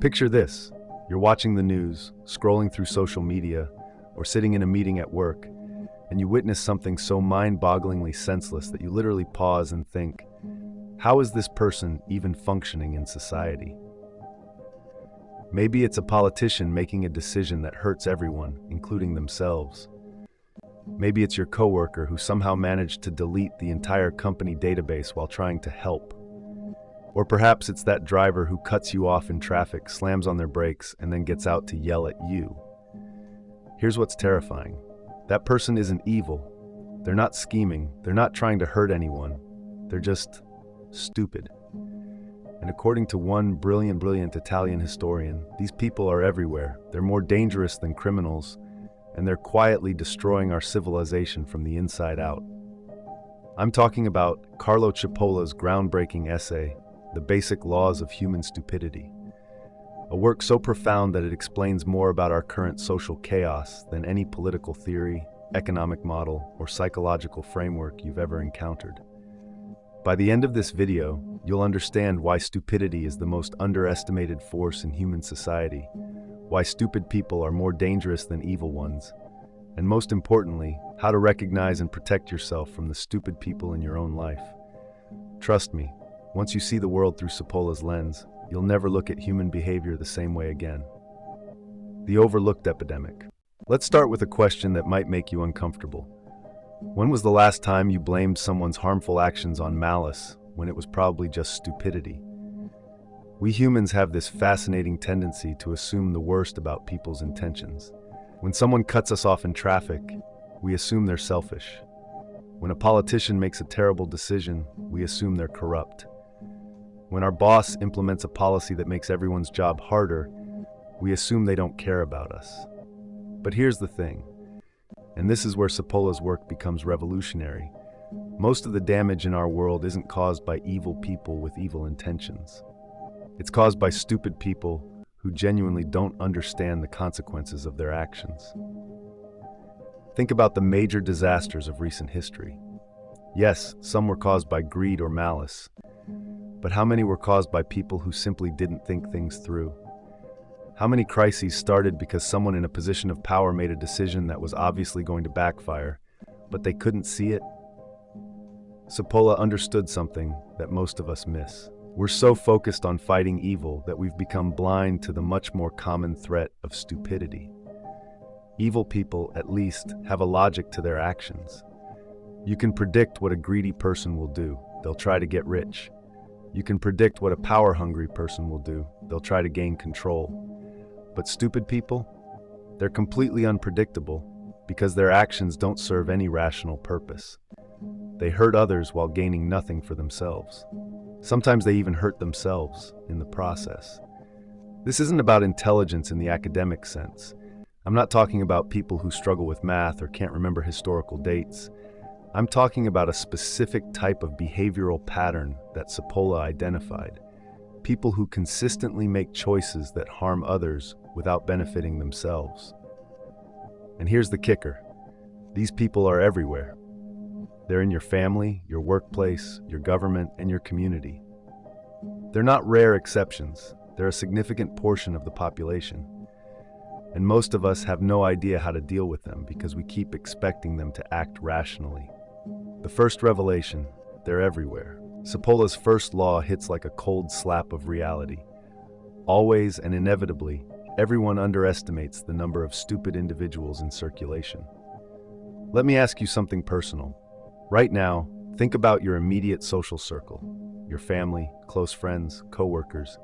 Picture this. You're watching the news, scrolling through social media, or sitting in a meeting at work, and you witness something so mind-bogglingly senseless that you literally pause and think, how is this person even functioning in society? Maybe it's a politician making a decision that hurts everyone, including themselves. Maybe it's your coworker who somehow managed to delete the entire company database while trying to help. Or perhaps it's that driver who cuts you off in traffic, slams on their brakes, and then gets out to yell at you. Here's what's terrifying. That person isn't evil. They're not scheming. They're not trying to hurt anyone. They're just stupid. And according to one brilliant Italian historian, these people are everywhere. They're more dangerous than criminals, and they're quietly destroying our civilization from the inside out. I'm talking about Carlo Cipolla's groundbreaking essay, The Basic Laws of Human Stupidity, a work so profound that it explains more about our current social chaos than any political theory, economic model, or psychological framework you've ever encountered. By the end of this video, you'll understand why stupidity is the most underestimated force in human society, why stupid people are more dangerous than evil ones, and most importantly, how to recognize and protect yourself from the stupid people in your own life. Trust me, once you see the world through Cipolla's lens, you'll never look at human behavior the same way again. The overlooked epidemic. Let's start with a question that might make you uncomfortable. When was the last time you blamed someone's harmful actions on malice when it was probably just stupidity? We humans have this fascinating tendency to assume the worst about people's intentions. When someone cuts us off in traffic, we assume they're selfish. When a politician makes a terrible decision, we assume they're corrupt. When our boss implements a policy that makes everyone's job harder, we assume they don't care about us. But here's the thing, and this is where Cipolla's work becomes revolutionary. Most of the damage in our world isn't caused by evil people with evil intentions. It's caused by stupid people who genuinely don't understand the consequences of their actions. Think about the major disasters of recent history. Yes, some were caused by greed or malice, but how many were caused by people who simply didn't think things through? How many crises started because someone in a position of power made a decision that was obviously going to backfire, but they couldn't see it? Cipolla understood something that most of us miss. We're so focused on fighting evil that we've become blind to the much more common threat of stupidity. Evil people, at least, have a logic to their actions. You can predict what a greedy person will do. They'll try to get rich. You can predict what a power-hungry person will do. They'll try to gain control. But stupid people? They're completely unpredictable because their actions don't serve any rational purpose. They hurt others while gaining nothing for themselves. Sometimes they even hurt themselves in the process. This isn't about intelligence in the academic sense. I'm not talking about people who struggle with math or can't remember historical dates. I'm talking about a specific type of behavioral pattern that Cipolla identified. People who consistently make choices that harm others without benefiting themselves. And here's the kicker. These people are everywhere. They're in your family, your workplace, your government, and your community. They're not rare exceptions. They're a significant portion of the population. And most of us have no idea how to deal with them because we keep expecting them to act rationally. The first revelation, they're everywhere. Cipolla's first law hits like a cold slap of reality. Always and inevitably, everyone underestimates the number of stupid individuals in circulation. Let me ask you something personal. Right now, think about your immediate social circle, your family, close friends, coworkers.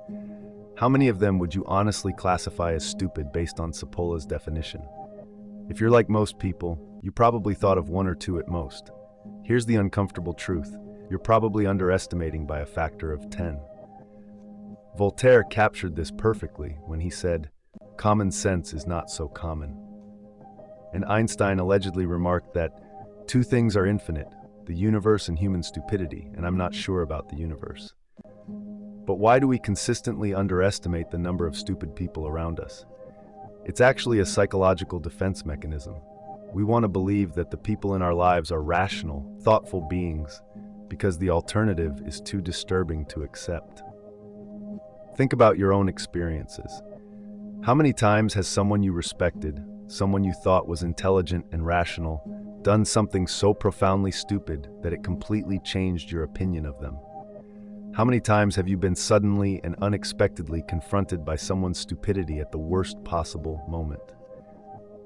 How many of them would you honestly classify as stupid based on Cipolla's definition? If you're like most people, you probably thought of one or two at most. Here's the uncomfortable truth. You're probably underestimating by a factor of 10. Voltaire captured this perfectly when he said, "Common sense is not so common." And Einstein allegedly remarked that two things are infinite, the universe and human stupidity, and I'm not sure about the universe. But why do we consistently underestimate the number of stupid people around us? It's actually a psychological defense mechanism. We want to believe that the people in our lives are rational, thoughtful beings, because the alternative is too disturbing to accept. Think about your own experiences. How many times has someone you respected, someone you thought was intelligent and rational, done something so profoundly stupid that it completely changed your opinion of them? How many times have you been suddenly and unexpectedly confronted by someone's stupidity at the worst possible moment?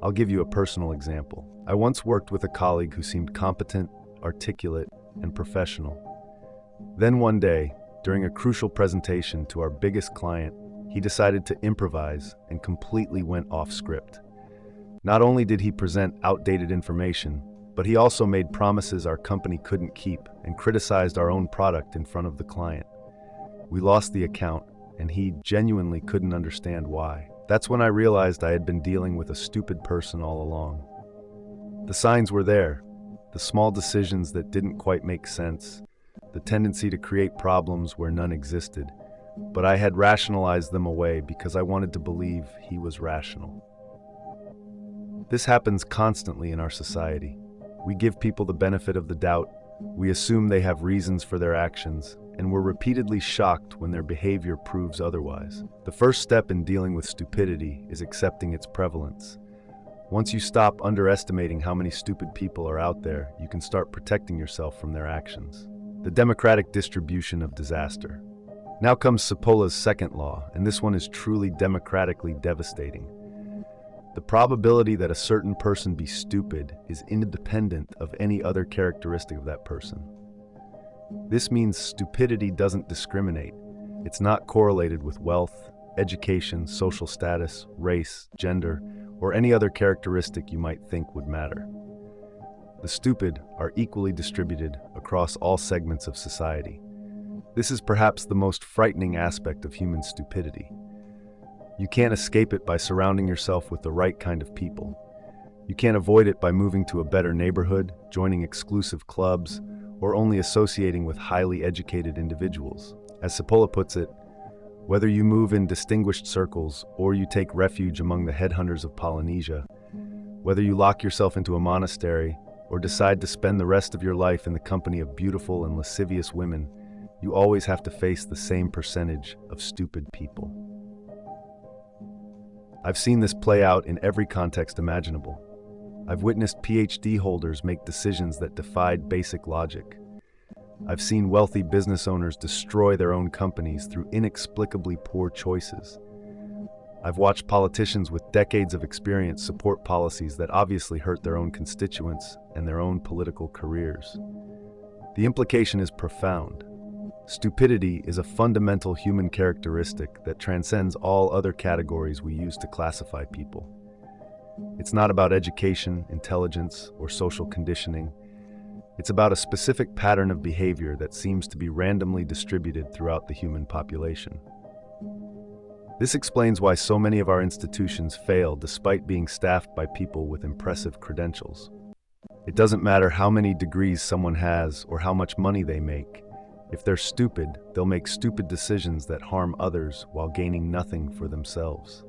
I'll give you a personal example. I once worked with a colleague who seemed competent, articulate, and professional. Then one day, during a crucial presentation to our biggest client, he decided to improvise and completely went off script. Not only did he present outdated information, but he also made promises our company couldn't keep and criticized our own product in front of the client. We lost the account, and he genuinely couldn't understand why. That's when I realized I had been dealing with a stupid person all along. The signs were there, the small decisions that didn't quite make sense, the tendency to create problems where none existed, but I had rationalized them away because I wanted to believe he was rational. This happens constantly in our society. We give people the benefit of the doubt, we assume they have reasons for their actions, and we're repeatedly shocked when their behavior proves otherwise. The first step in dealing with stupidity is accepting its prevalence. Once you stop underestimating how many stupid people are out there, you can start protecting yourself from their actions. The democratic distribution of disaster. Now comes Cipolla's second law, and this one is truly democratically devastating. The probability that a certain person be stupid is independent of any other characteristic of that person. This means stupidity doesn't discriminate. It's not correlated with wealth, education, social status, race, gender, or any other characteristic you might think would matter. The stupid are equally distributed across all segments of society. This is perhaps the most frightening aspect of human stupidity. You can't escape it by surrounding yourself with the right kind of people. You can't avoid it by moving to a better neighborhood, joining exclusive clubs, or only associating with highly educated individuals. As Cipolla puts it, whether you move in distinguished circles or you take refuge among the headhunters of Polynesia, whether you lock yourself into a monastery or decide to spend the rest of your life in the company of beautiful and lascivious women, you always have to face the same percentage of stupid people. I've seen this play out in every context imaginable. I've witnessed PhD holders make decisions that defied basic logic. I've seen wealthy business owners destroy their own companies through inexplicably poor choices. I've watched politicians with decades of experience support policies that obviously hurt their own constituents and their own political careers. The implication is profound. Stupidity is a fundamental human characteristic that transcends all other categories we use to classify people. It's not about education, intelligence, or social conditioning. It's about a specific pattern of behavior that seems to be randomly distributed throughout the human population. This explains why so many of our institutions fail despite being staffed by people with impressive credentials. It doesn't matter how many degrees someone has or how much money they make. If they're stupid, they'll make stupid decisions that harm others while gaining nothing for themselves.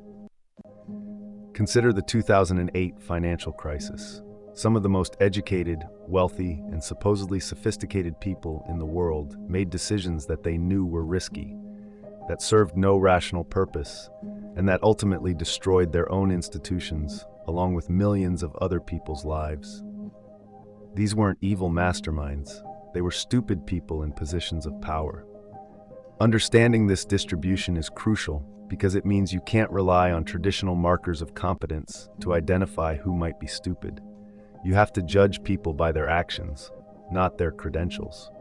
Consider the 2008 financial crisis. Some of the most educated, wealthy, and supposedly sophisticated people in the world made decisions that they knew were risky, that served no rational purpose, and that ultimately destroyed their own institutions, along with millions of other people's lives. These weren't evil masterminds. They were stupid people in positions of power. Understanding this distribution is crucial because it means you can't rely on traditional markers of competence to identify who might be stupid. You have to judge people by their actions, not their credentials.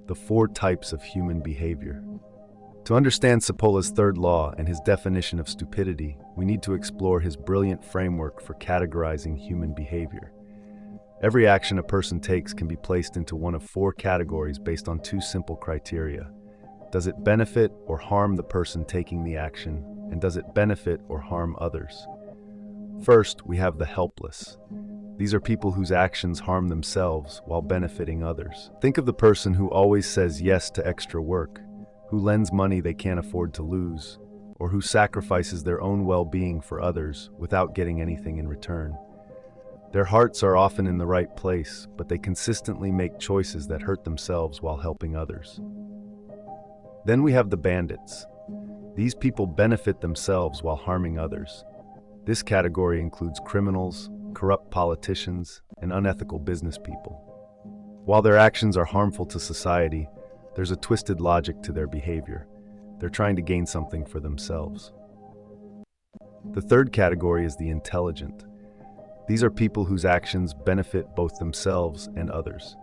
The 4 types of human behavior. To understand Cipolla's third law and his definition of stupidity, we need to explore his brilliant framework for categorizing human behavior. Every action a person takes can be placed into one of 4 categories based on 2 simple criteria. Does it benefit or harm the person taking the action, and does it benefit or harm others? First, we have the helpless. These are people whose actions harm themselves while benefiting others. Think of the person who always says yes to extra work, who lends money they can't afford to lose, or who sacrifices their own well-being for others without getting anything in return. Their hearts are often in the right place, but they consistently make choices that hurt themselves while helping others. Then we have the bandits. These people benefit themselves while harming others. This category includes criminals, corrupt politicians, and unethical business people. While their actions are harmful to society, there's a twisted logic to their behavior. They're trying to gain something for themselves. The third category is the intelligent. These are people whose actions benefit both themselves and others.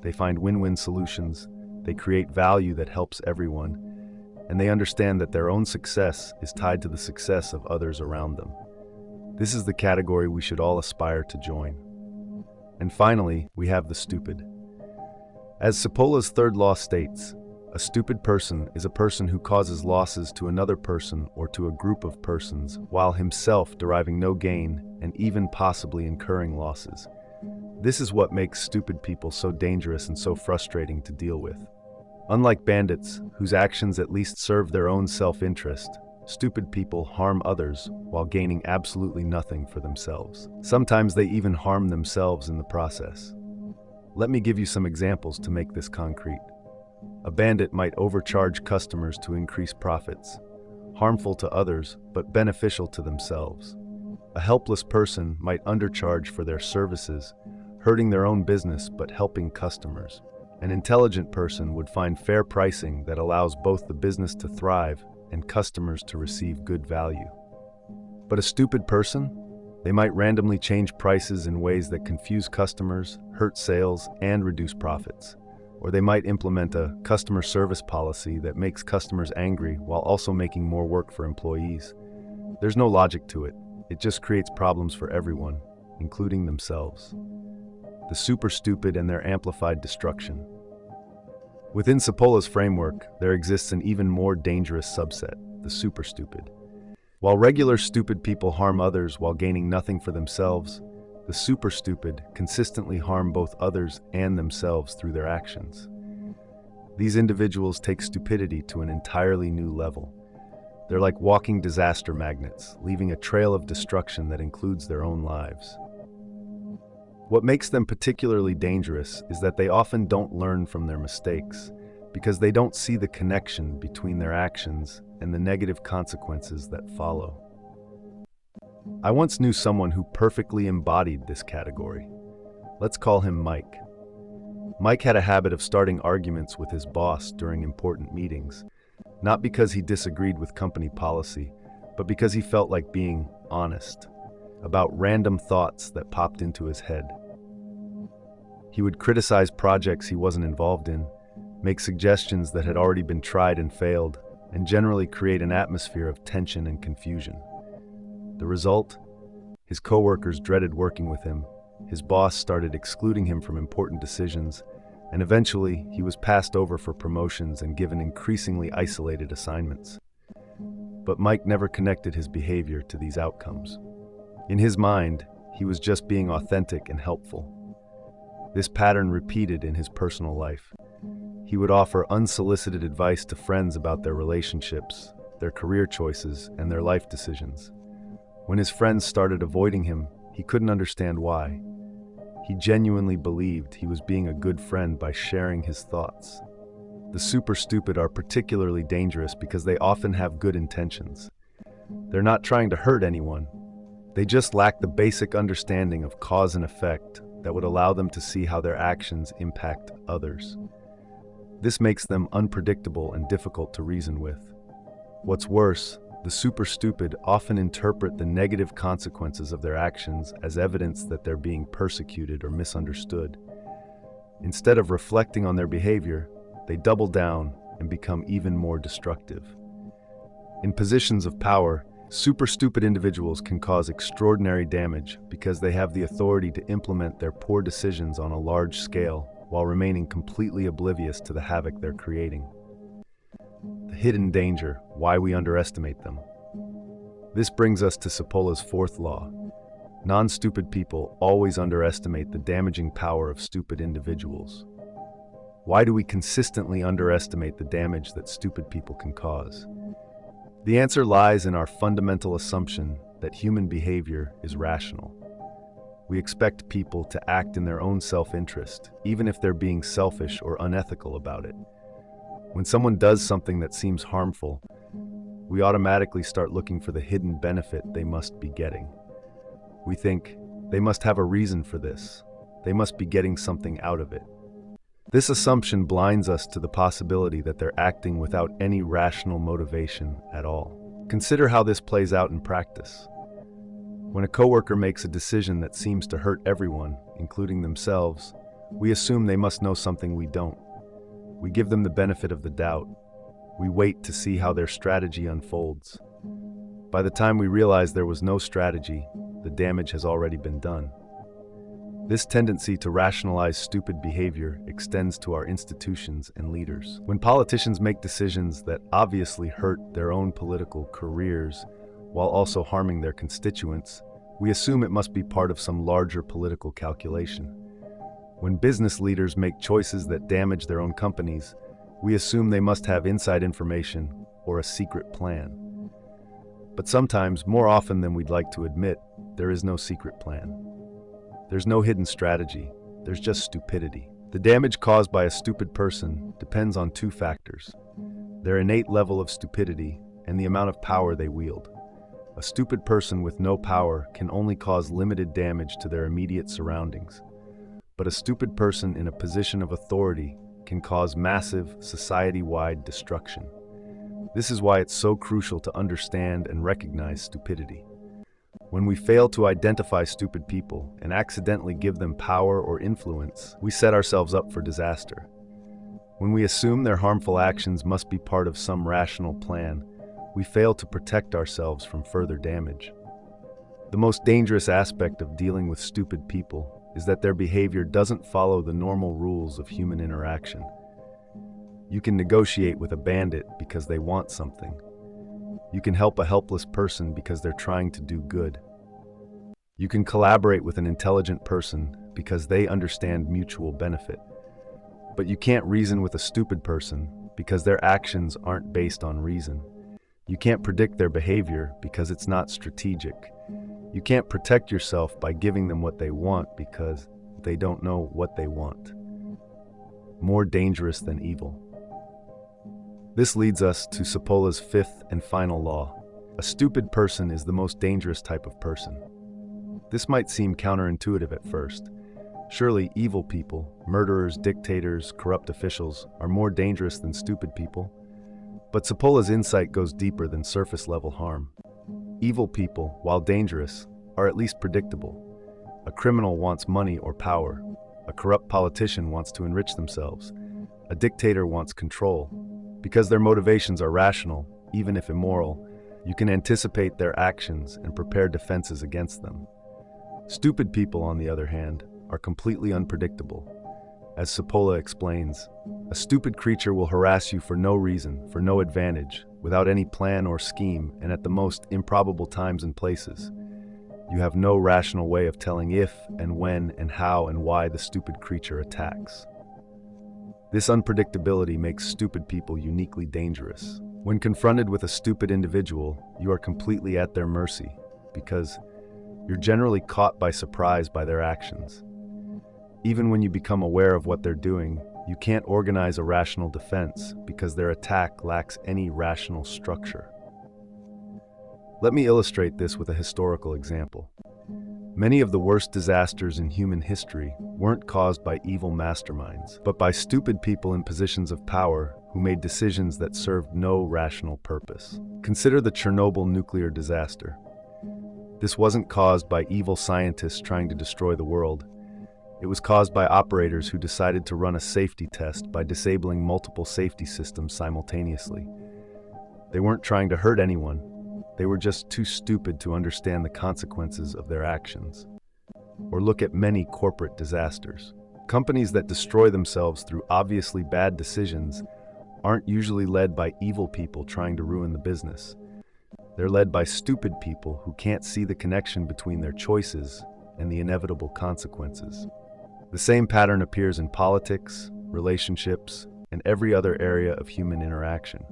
They find win-win solutions, they create value that helps everyone, and they understand that their own success is tied to the success of others around them. This is the category we should all aspire to join. And finally, we have the stupid. As Cipolla's third law states, a stupid person is a person who causes losses to another person or to a group of persons, while himself deriving no gain and even possibly incurring losses. This is what makes stupid people so dangerous and so frustrating to deal with. Unlike bandits, whose actions at least serve their own self-interest, stupid people harm others while gaining absolutely nothing for themselves. Sometimes they even harm themselves in the process. Let me give you some examples to make this concrete. A bandit might overcharge customers to increase profits, harmful to others but beneficial to themselves. A helpless person might undercharge for their services, hurting their own business but helping customers. An intelligent person would find fair pricing that allows both the business to thrive and customers to receive good value. But a stupid person? They might randomly change prices in ways that confuse customers, hurt sales, and reduce profits. Or they might implement a customer service policy that makes customers angry while also making more work for employees. There's no logic to it. It just creates problems for everyone, including themselves. The super stupid and their amplified destruction. Within Cipolla's framework, there exists an even more dangerous subset, the super stupid. While regular stupid people harm others while gaining nothing for themselves, the super stupid consistently harm both others and themselves through their actions. These individuals take stupidity to an entirely new level. They're like walking disaster magnets, leaving a trail of destruction that includes their own lives. What makes them particularly dangerous is that they often don't learn from their mistakes because they don't see the connection between their actions and the negative consequences that follow. I once knew someone who perfectly embodied this category. Let's call him Mike. Mike had a habit of starting arguments with his boss during important meetings, not because he disagreed with company policy, but because he felt like being honest about random thoughts that popped into his head. He would criticize projects he wasn't involved in, make suggestions that had already been tried and failed, and generally create an atmosphere of tension and confusion. The result? His coworkers dreaded working with him, his boss started excluding him from important decisions, and eventually he was passed over for promotions and given increasingly isolated assignments. But Mike never connected his behavior to these outcomes. In his mind, he was just being authentic and helpful. This pattern repeated in his personal life. He would offer unsolicited advice to friends about their relationships, their career choices, and their life decisions. When his friends started avoiding him, he couldn't understand why. He genuinely believed he was being a good friend by sharing his thoughts. The super stupid are particularly dangerous because they often have good intentions. They're not trying to hurt anyone. They just lack the basic understanding of cause and effect that would allow them to see how their actions impact others. This makes them unpredictable and difficult to reason with. What's worse, the super stupid often interpret the negative consequences of their actions as evidence that they're being persecuted or misunderstood. Instead of reflecting on their behavior, they double down and become even more destructive. In positions of power, super stupid individuals can cause extraordinary damage because they have the authority to implement their poor decisions on a large scale while remaining completely oblivious to the havoc they're creating. The hidden danger, why we underestimate them. This brings us to Cipolla's fourth law. Non-stupid people always underestimate the damaging power of stupid individuals. Why do we consistently underestimate the damage that stupid people can cause? The answer lies in our fundamental assumption that human behavior is rational. We expect people to act in their own self-interest, even if they're being selfish or unethical about it. When someone does something that seems harmful, we automatically start looking for the hidden benefit they must be getting. We think, they must have a reason for this. They must be getting something out of it. This assumption blinds us to the possibility that they're acting without any rational motivation at all. Consider how this plays out in practice. When a coworker makes a decision that seems to hurt everyone, including themselves, we assume they must know something we don't. We give them the benefit of the doubt. We wait to see how their strategy unfolds. By the time we realize there was no strategy, the damage has already been done. This tendency to rationalize stupid behavior extends to our institutions and leaders. When politicians make decisions that obviously hurt their own political careers while also harming their constituents, we assume it must be part of some larger political calculation. When business leaders make choices that damage their own companies, we assume they must have inside information or a secret plan. But sometimes, more often than we'd like to admit, there is no secret plan. There's no hidden strategy, there's just stupidity. The damage caused by a stupid person depends on two factors: their innate level of stupidity and the amount of power they wield. A stupid person with no power can only cause limited damage to their immediate surroundings. But a stupid person in a position of authority can cause massive, society-wide destruction. This is why it's so crucial to understand and recognize stupidity. When we fail to identify stupid people and accidentally give them power or influence, we set ourselves up for disaster. When we assume their harmful actions must be part of some rational plan, we fail to protect ourselves from further damage. The most dangerous aspect of dealing with stupid people is that their behavior doesn't follow the normal rules of human interaction. You can negotiate with a bandit because they want something. You can help a helpless person because they're trying to do good. You can collaborate with an intelligent person because they understand mutual benefit. But you can't reason with a stupid person because their actions aren't based on reason. You can't predict their behavior because it's not strategic. You can't protect yourself by giving them what they want because they don't know what they want. More dangerous than evil. This leads us to Cipolla's fifth and final law. A stupid person is the most dangerous type of person. This might seem counterintuitive at first. Surely evil people, murderers, dictators, corrupt officials, are more dangerous than stupid people. But Cipolla's insight goes deeper than surface-level harm. Evil people, while dangerous, are at least predictable. A criminal wants money or power. A corrupt politician wants to enrich themselves. A dictator wants control. Because their motivations are rational, even if immoral, you can anticipate their actions and prepare defenses against them. Stupid people, on the other hand, are completely unpredictable. As Cipolla explains, a stupid creature will harass you for no reason, for no advantage, without any plan or scheme, and at the most improbable times and places. You have no rational way of telling if and when and how and why the stupid creature attacks. This unpredictability makes stupid people uniquely dangerous. When confronted with a stupid individual, you are completely at their mercy, because you're generally caught by surprise by their actions. Even when you become aware of what they're doing, you can't organize a rational defense because their attack lacks any rational structure. Let me illustrate this with a historical example. Many of the worst disasters in human history weren't caused by evil masterminds, but by stupid people in positions of power who made decisions that served no rational purpose. Consider the Chernobyl nuclear disaster. This wasn't caused by evil scientists trying to destroy the world. It was caused by operators who decided to run a safety test by disabling multiple safety systems simultaneously. They weren't trying to hurt anyone. They were just too stupid to understand the consequences of their actions. Or look at many corporate disasters. Companies that destroy themselves through obviously bad decisions aren't usually led by evil people trying to ruin the business. They're led by stupid people who can't see the connection between their choices and the inevitable consequences. The same pattern appears in politics, relationships, and every other area of human interaction.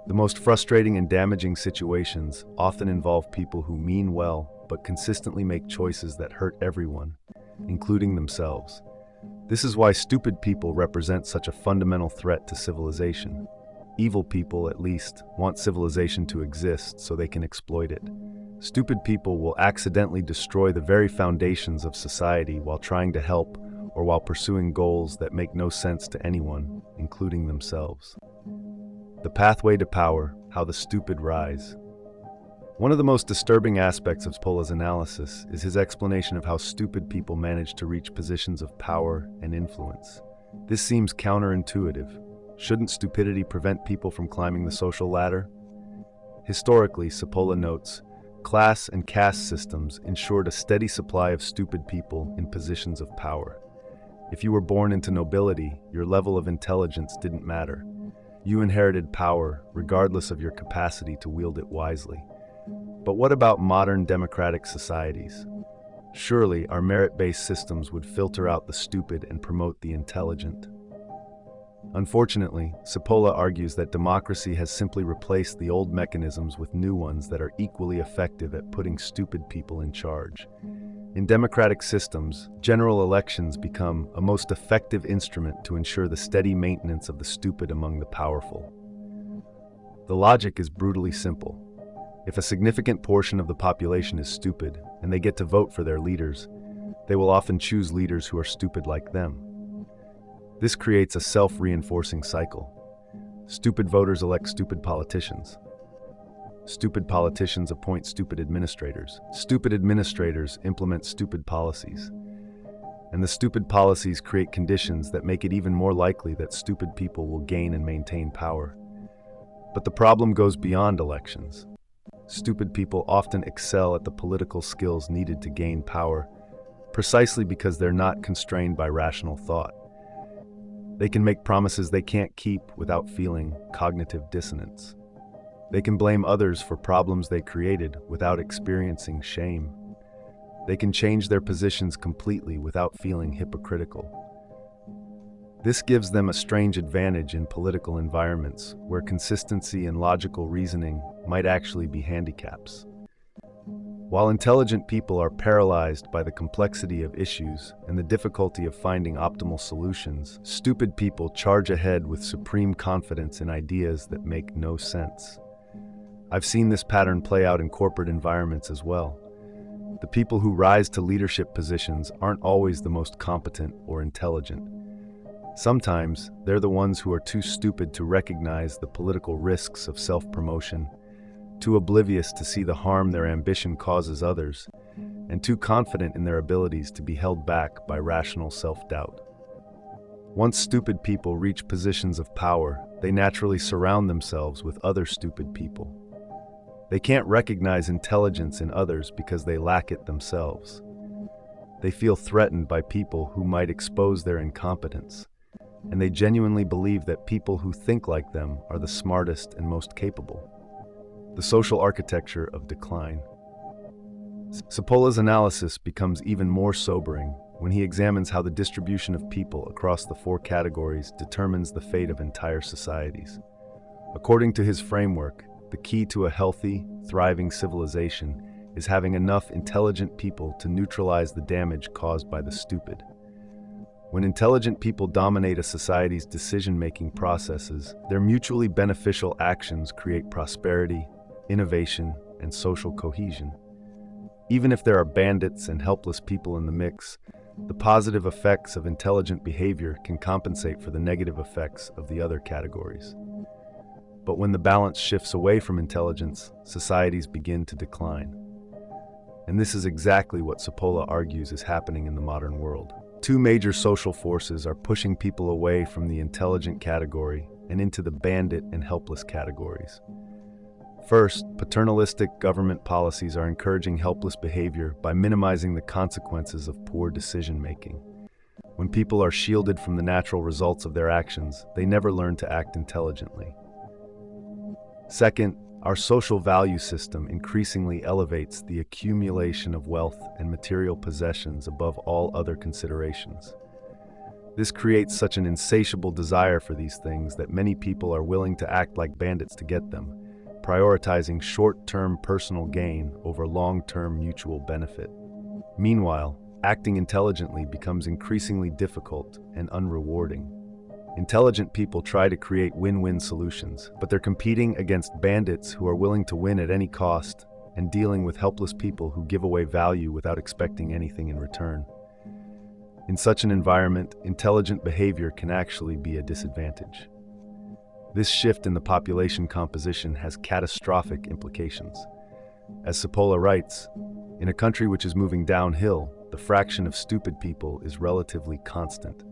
The most frustrating and damaging situations often involve people who mean well but consistently make choices that hurt everyone, including themselves. This is why stupid people represent such a fundamental threat to civilization. Evil people, at least, want civilization to exist so they can exploit it. Stupid people will accidentally destroy the very foundations of society while trying to help or while pursuing goals that make no sense to anyone, including themselves. The pathway to power, how the stupid rise. One of the most disturbing aspects of Cipolla's analysis is his explanation of how stupid people manage to reach positions of power and influence. This seems counterintuitive. Shouldn't stupidity prevent people from climbing the social ladder? Historically, Cipolla notes, class and caste systems ensured a steady supply of stupid people in positions of power. If you were born into nobility, your level of intelligence didn't matter. You inherited power, regardless of your capacity to wield it wisely. But what about modern democratic societies? Surely, our merit-based systems would filter out the stupid and promote the intelligent. Unfortunately, Cipolla argues that democracy has simply replaced the old mechanisms with new ones that are equally effective at putting stupid people in charge. In democratic systems, general elections become a most effective instrument to ensure the steady maintenance of the stupid among the powerful. The logic is brutally simple. If a significant portion of the population is stupid and they get to vote for their leaders, they will often choose leaders who are stupid like them. This creates a self-reinforcing cycle. Stupid voters elect stupid politicians. Stupid politicians appoint stupid administrators. Stupid administrators implement stupid policies. And the stupid policies create conditions that make it even more likely that stupid people will gain and maintain power. But the problem goes beyond elections. Stupid people often excel at the political skills needed to gain power, precisely because they're not constrained by rational thought. They can make promises they can't keep without feeling cognitive dissonance. They can blame others for problems they created without experiencing shame. They can change their positions completely without feeling hypocritical. This gives them a strange advantage in political environments where consistency and logical reasoning might actually be handicaps. While intelligent people are paralyzed by the complexity of issues and the difficulty of finding optimal solutions, stupid people charge ahead with supreme confidence in ideas that make no sense. I've seen this pattern play out in corporate environments as well. The people who rise to leadership positions aren't always the most competent or intelligent. Sometimes, they're the ones who are too stupid to recognize the political risks of self-promotion, too oblivious to see the harm their ambition causes others, and too confident in their abilities to be held back by rational self-doubt. Once stupid people reach positions of power, they naturally surround themselves with other stupid people. They can't recognize intelligence in others because they lack it themselves. They feel threatened by people who might expose their incompetence, and they genuinely believe that people who think like them are the smartest and most capable. The social architecture of decline. Cipolla's analysis becomes even more sobering when he examines how the distribution of people across the four categories determines the fate of entire societies. According to his framework, the key to a healthy, thriving civilization is having enough intelligent people to neutralize the damage caused by the stupid. When intelligent people dominate a society's decision-making processes, their mutually beneficial actions create prosperity, innovation, and social cohesion. Even if there are bandits and helpless people in the mix, the positive effects of intelligent behavior can compensate for the negative effects of the other categories. But when the balance shifts away from intelligence, societies begin to decline. And this is exactly what Cipolla argues is happening in the modern world. Two major social forces are pushing people away from the intelligent category and into the bandit and helpless categories. First, paternalistic government policies are encouraging helpless behavior by minimizing the consequences of poor decision-making. When people are shielded from the natural results of their actions, they never learn to act intelligently. Second, our social value system increasingly elevates the accumulation of wealth and material possessions above all other considerations. This creates such an insatiable desire for these things that many people are willing to act like bandits to get them, prioritizing short-term personal gain over long-term mutual benefit. Meanwhile, acting intelligently becomes increasingly difficult and unrewarding. Intelligent people try to create win-win solutions, but they're competing against bandits who are willing to win at any cost and dealing with helpless people who give away value without expecting anything in return. In such an environment, intelligent behavior can actually be a disadvantage. This shift in the population composition has catastrophic implications. As Cipolla writes, in a country which is moving downhill, the fraction of stupid people is relatively constant.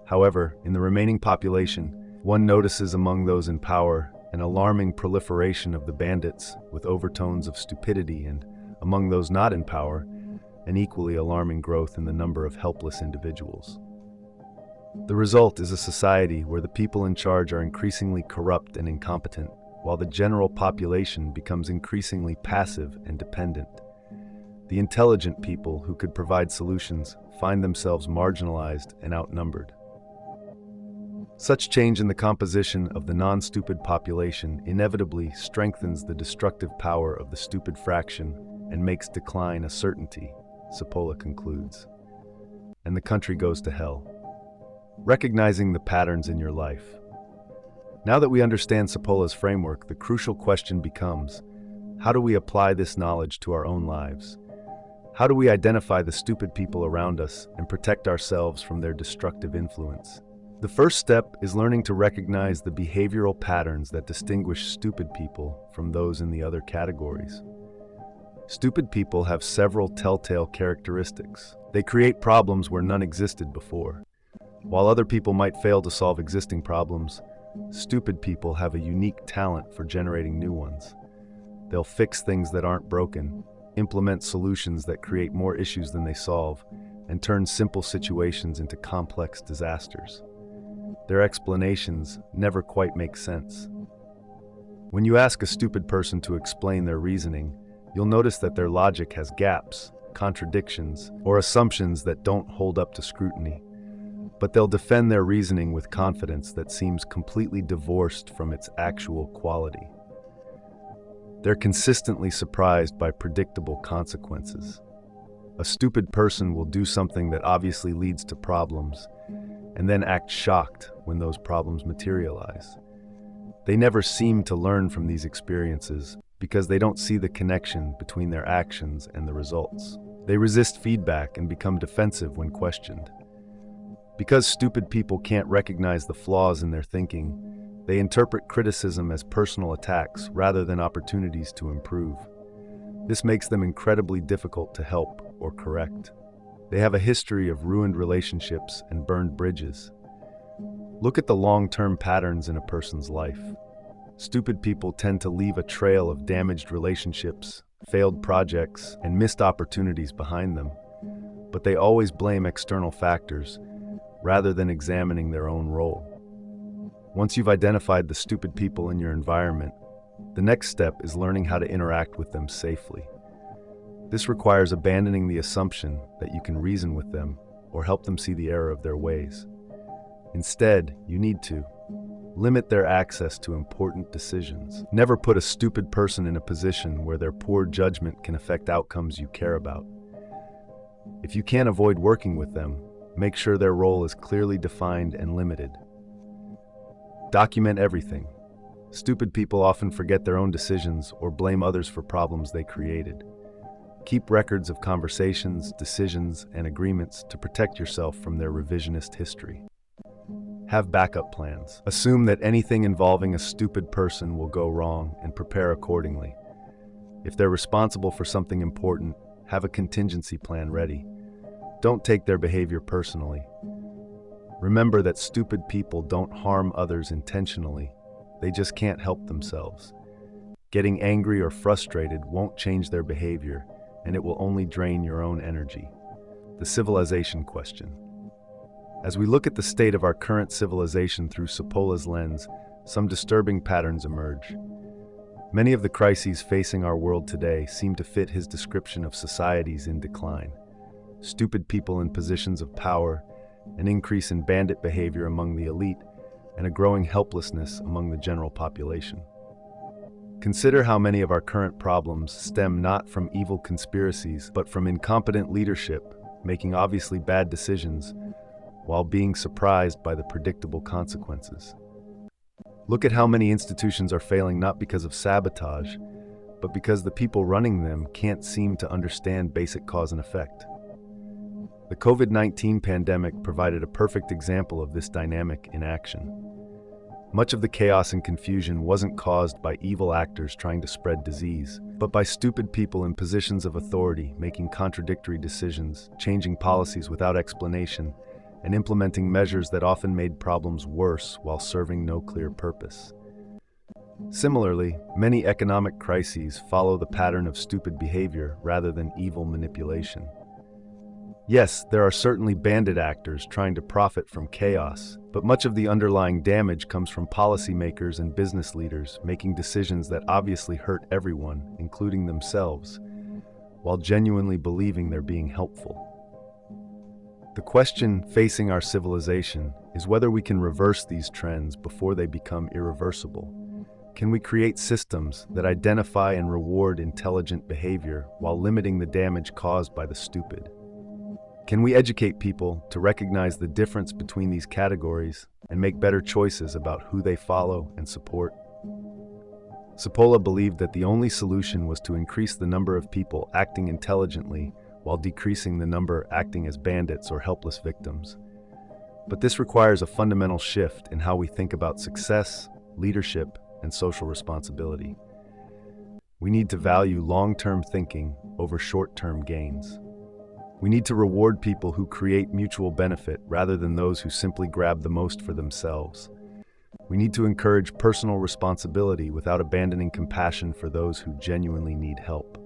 However, in the remaining population, one notices among those in power an alarming proliferation of the bandits with overtones of stupidity, and among those not in power, an equally alarming growth in the number of helpless individuals. The result is a society where the people in charge are increasingly corrupt and incompetent, while the general population becomes increasingly passive and dependent. The intelligent people who could provide solutions find themselves marginalized and outnumbered. Such change in the composition of the non-stupid population inevitably strengthens the destructive power of the stupid fraction and makes decline a certainty, Cipolla concludes. And the country goes to hell. Recognizing the patterns in your life. Now that we understand Cipolla's framework, the crucial question becomes, how do we apply this knowledge to our own lives? How do we identify the stupid people around us and protect ourselves from their destructive influence? The first step is learning to recognize the behavioral patterns that distinguish stupid people from those in the other categories. Stupid people have several telltale characteristics. They create problems where none existed before. While other people might fail to solve existing problems, stupid people have a unique talent for generating new ones. They'll fix things that aren't broken, implement solutions that create more issues than they solve, and turn simple situations into complex disasters. Their explanations never quite make sense. When you ask a stupid person to explain their reasoning, you'll notice that their logic has gaps, contradictions, or assumptions that don't hold up to scrutiny. But they'll defend their reasoning with confidence that seems completely divorced from its actual quality. They're consistently surprised by predictable consequences. A stupid person will do something that obviously leads to problems, and then act shocked when those problems materialize. They never seem to learn from these experiences because they don't see the connection between their actions and the results. They resist feedback and become defensive when questioned. Because stupid people can't recognize the flaws in their thinking, they interpret criticism as personal attacks rather than opportunities to improve. This makes them incredibly difficult to help or correct. They have a history of ruined relationships and burned bridges. Look at the long-term patterns in a person's life. Stupid people tend to leave a trail of damaged relationships, failed projects, and missed opportunities behind them. But they always blame external factors, rather than examining their own role. Once you've identified the stupid people in your environment, the next step is learning how to interact with them safely. This requires abandoning the assumption that you can reason with them or help them see the error of their ways. Instead, you need to limit their access to important decisions. Never put a stupid person in a position where their poor judgment can affect outcomes you care about. If you can't avoid working with them, make sure their role is clearly defined and limited. Document everything. Stupid people often forget their own decisions or blame others for problems they created. Keep records of conversations, decisions, and agreements to protect yourself from their revisionist history. Have backup plans. Assume that anything involving a stupid person will go wrong and prepare accordingly. If they're responsible for something important, have a contingency plan ready. Don't take their behavior personally. Remember that stupid people don't harm others intentionally. They just can't help themselves. Getting angry or frustrated won't change their behavior, and it will only drain your own energy. The civilization question. As we look at the state of our current civilization through Cipolla's lens, some disturbing patterns emerge. Many of the crises facing our world today seem to fit his description of societies in decline. Stupid people in positions of power, an increase in bandit behavior among the elite, and a growing helplessness among the general population. Consider how many of our current problems stem not from evil conspiracies, but from incompetent leadership, making obviously bad decisions, while being surprised by the predictable consequences. Look at how many institutions are failing not because of sabotage, but because the people running them can't seem to understand basic cause and effect. The COVID-19 pandemic provided a perfect example of this dynamic in action. Much of the chaos and confusion wasn't caused by evil actors trying to spread disease, but by stupid people in positions of authority making contradictory decisions, changing policies without explanation, and implementing measures that often made problems worse while serving no clear purpose. Similarly, many economic crises follow the pattern of stupid behavior rather than evil manipulation. Yes, there are certainly bandit actors trying to profit from chaos, but much of the underlying damage comes from policymakers and business leaders making decisions that obviously hurt everyone, including themselves, while genuinely believing they're being helpful. The question facing our civilization is whether we can reverse these trends before they become irreversible. Can we create systems that identify and reward intelligent behavior while limiting the damage caused by the stupid? Can we educate people to recognize the difference between these categories and make better choices about who they follow and support? Cipolla believed that the only solution was to increase the number of people acting intelligently while decreasing the number acting as bandits or helpless victims. But this requires a fundamental shift in how we think about success, leadership, and social responsibility. We need to value long-term thinking over short-term gains. We need to reward people who create mutual benefit rather than those who simply grab the most for themselves. We need to encourage personal responsibility without abandoning compassion for those who genuinely need help.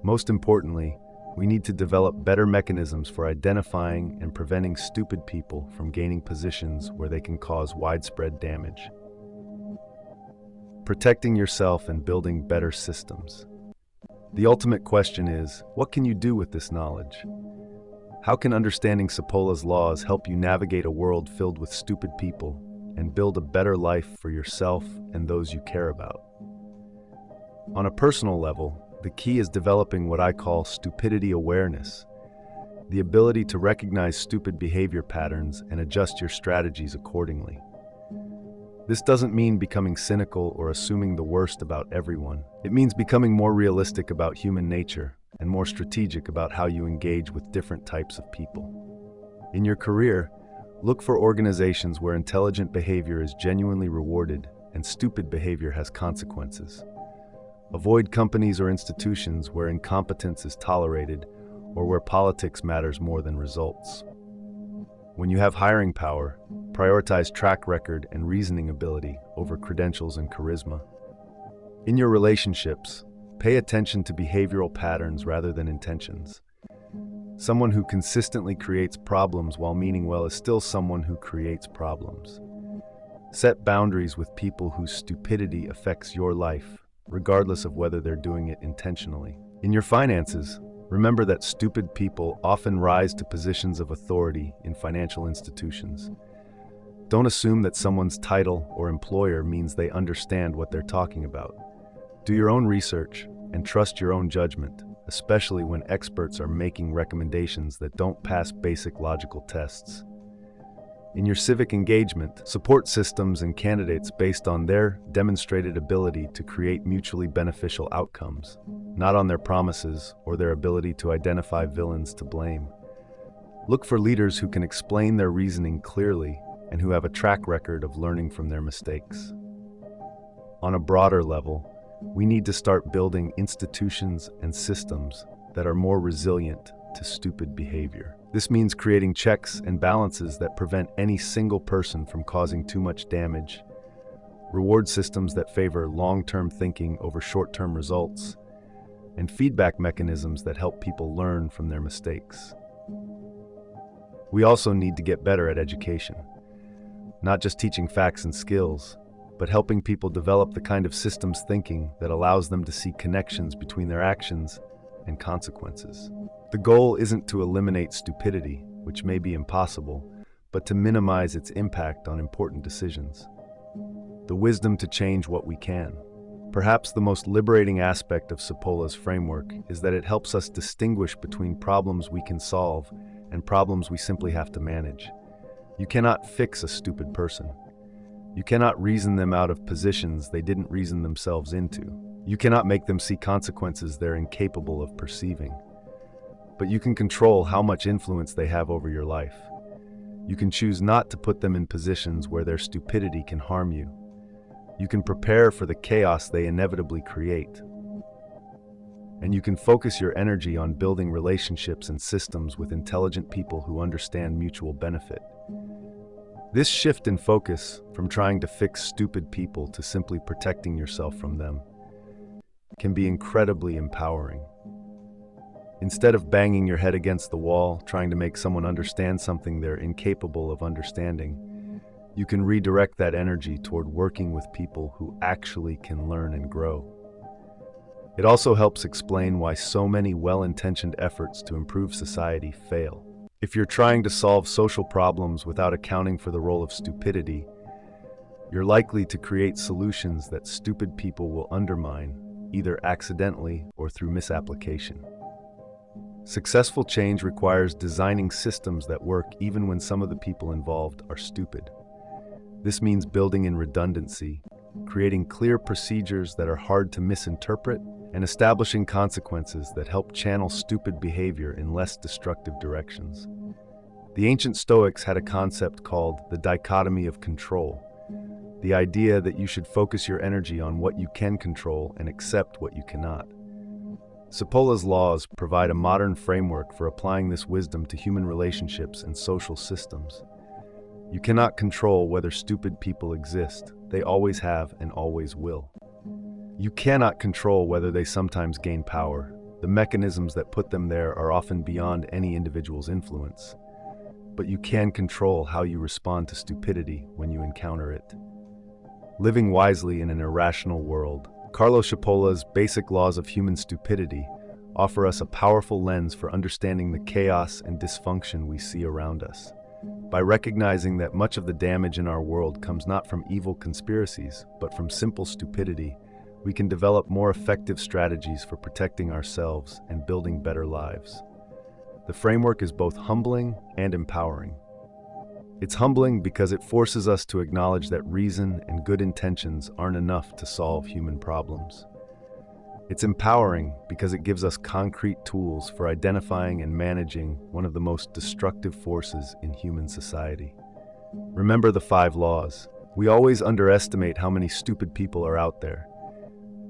Most importantly, we need to develop better mechanisms for identifying and preventing stupid people from gaining positions where they can cause widespread damage. Protecting yourself and building better systems. The ultimate question is, what can you do with this knowledge? How can understanding Cipolla's laws help you navigate a world filled with stupid people and build a better life for yourself and those you care about? On a personal level, the key is developing what I call stupidity awareness, the ability to recognize stupid behavior patterns and adjust your strategies accordingly. This doesn't mean becoming cynical or assuming the worst about everyone. It means becoming more realistic about human nature and more strategic about how you engage with different types of people. In your career, look for organizations where intelligent behavior is genuinely rewarded and stupid behavior has consequences. Avoid companies or institutions where incompetence is tolerated or where politics matters more than results. When you have hiring power, prioritize track record and reasoning ability over credentials and charisma. In your relationships, pay attention to behavioral patterns rather than intentions. Someone who consistently creates problems while meaning well is still someone who creates problems. Set boundaries with people whose stupidity affects your life, regardless of whether they're doing it intentionally. In your finances, remember that stupid people often rise to positions of authority in financial institutions. Don't assume that someone's title or employer means they understand what they're talking about. Do your own research and trust your own judgment, especially when experts are making recommendations that don't pass basic logical tests. In your civic engagement, support systems and candidates based on their demonstrated ability to create mutually beneficial outcomes, not on their promises or their ability to identify villains to blame. Look for leaders who can explain their reasoning clearly and who have a track record of learning from their mistakes. On a broader level, we need to start building institutions and systems that are more resilient to stupid behavior. This means creating checks and balances that prevent any single person from causing too much damage, reward systems that favor long-term thinking over short-term results, and feedback mechanisms that help people learn from their mistakes. We also need to get better at education, not just teaching facts and skills, but helping people develop the kind of systems thinking that allows them to see connections between their actions and consequences. The goal isn't to eliminate stupidity, which may be impossible, but to minimize its impact on important decisions. The wisdom to change what we can. Perhaps the most liberating aspect of Cipolla's framework is that it helps us distinguish between problems we can solve and problems we simply have to manage. You cannot fix a stupid person. You cannot reason them out of positions they didn't reason themselves into. You cannot make them see consequences they're incapable of perceiving. But you can control how much influence they have over your life. You can choose not to put them in positions where their stupidity can harm you. You can prepare for the chaos they inevitably create. And you can focus your energy on building relationships and systems with intelligent people who understand mutual benefit. This shift in focus, from trying to fix stupid people to simply protecting yourself from them, can be incredibly empowering. Instead of banging your head against the wall, trying to make someone understand something they're incapable of understanding, you can redirect that energy toward working with people who actually can learn and grow. It also helps explain why so many well-intentioned efforts to improve society fail. If you're trying to solve social problems without accounting for the role of stupidity, you're likely to create solutions that stupid people will undermine, either accidentally or through misapplication. Successful change requires designing systems that work even when some of the people involved are stupid. This means building in redundancy, creating clear procedures that are hard to misinterpret, and establishing consequences that help channel stupid behavior in less destructive directions. The ancient Stoics had a concept called the dichotomy of control, the idea that you should focus your energy on what you can control and accept what you cannot. Cipolla's laws provide a modern framework for applying this wisdom to human relationships and social systems. You cannot control whether stupid people exist. They always have and always will. You cannot control whether they sometimes gain power. The mechanisms that put them there are often beyond any individual's influence. But you can control how you respond to stupidity when you encounter it. Living wisely in an irrational world, Carlo Cipolla's basic laws of human stupidity offer us a powerful lens for understanding the chaos and dysfunction we see around us. By recognizing that much of the damage in our world comes not from evil conspiracies, but from simple stupidity, we can develop more effective strategies for protecting ourselves and building better lives. The framework is both humbling and empowering. It's humbling because it forces us to acknowledge that reason and good intentions aren't enough to solve human problems. It's empowering because it gives us concrete tools for identifying and managing one of the most destructive forces in human society. Remember the 5 laws. We always underestimate how many stupid people are out there.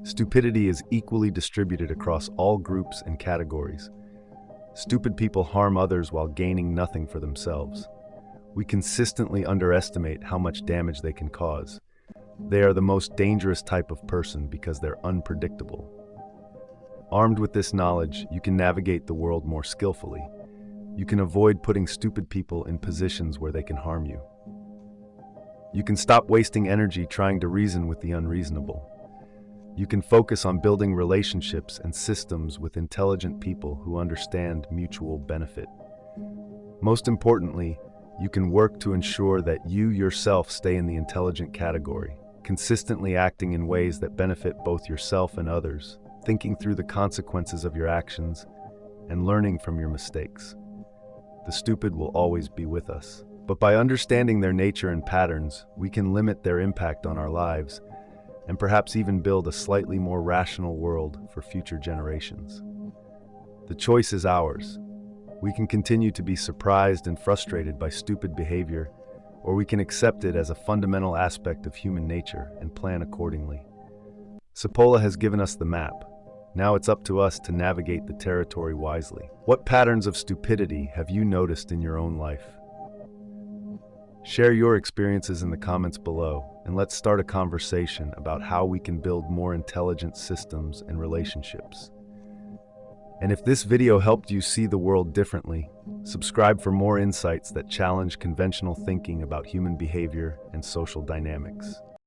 Stupidity is equally distributed across all groups and categories. Stupid people harm others while gaining nothing for themselves. We consistently underestimate how much damage they can cause. They are the most dangerous type of person because they're unpredictable. Armed with this knowledge, you can navigate the world more skillfully. You can avoid putting stupid people in positions where they can harm you. You can stop wasting energy trying to reason with the unreasonable. You can focus on building relationships and systems with intelligent people who understand mutual benefit. Most importantly, you can work to ensure that you yourself stay in the intelligent category, consistently acting in ways that benefit both yourself and others, thinking through the consequences of your actions, and learning from your mistakes. The stupid will always be with us, but by understanding their nature and patterns, we can limit their impact on our lives, and perhaps even build a slightly more rational world for future generations. The choice is ours. We can continue to be surprised and frustrated by stupid behavior, or we can accept it as a fundamental aspect of human nature and plan accordingly. Cipolla has given us the map. Now it's up to us to navigate the territory wisely. What patterns of stupidity have you noticed in your own life? Share your experiences in the comments below, and let's start a conversation about how we can build more intelligent systems and relationships. And if this video helped you see the world differently, subscribe for more insights that challenge conventional thinking about human behavior and social dynamics.